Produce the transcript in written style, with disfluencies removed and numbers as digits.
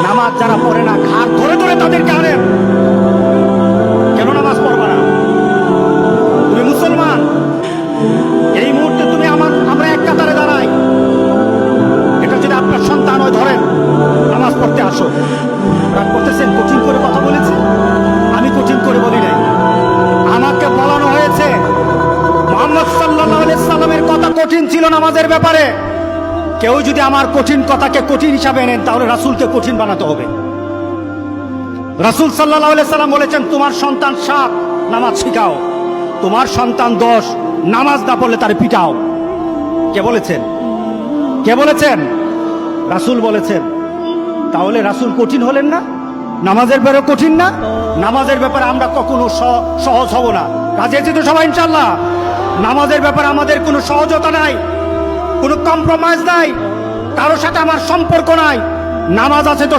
নামাজ যারা পড়ে না ঘাড় ধরে ধরে তাদেরকে আনেন। কেন নামাজ পড়বা না? তুমি মুসলমান, এই মুহূর্তে তুমি আমরা এক কাতারে দাঁড়াই, এটা যদি আপনার সন্তান হয় ধরেন নামাজ পড়তে আসো। রাগ করতেছেন? কঠিন করে কথা বলেছি? আমি কঠিন করে বলি নাই, আমাকে বলানো হয়েছে মুহাম্মদ সাল্লাল্লাহু আলাইহি সাল্লামের কথা কঠিন ছিল নামাজের ব্যাপারে। কেউ যদি আমার কঠিন কথাকে কঠিন হিসাবে নেন তাহলে রাসূলকে কঠিন বানাতে হবে। রাসূল সাল্লাল্লাহু আলাইহি সাল্লাম বলেছেন, তোমার সন্তান 7 নামাজ শিখাও, তোমার সন্তান 10 নামাজ না পড়লে তারে পিটাও। কে বলেছেন? কে বলেছেন? রাসূল বলেছেন। তাহলে রাসূল কঠিন হলেন না? নামাজের ব্যাপারে কঠিন না? নামাজের ব্যাপারে আমরা কখনো সহজ হব না। রাজি আছি তো সবাই ইনশাআল্লাহ? নামাজের ব্যাপারে আমাদের কোনো সহজতা নাই, কোনো কম্প্রোমাইজ নাই, কারোর সাথে আমার সম্পর্ক নাই। নামাজ আছে তো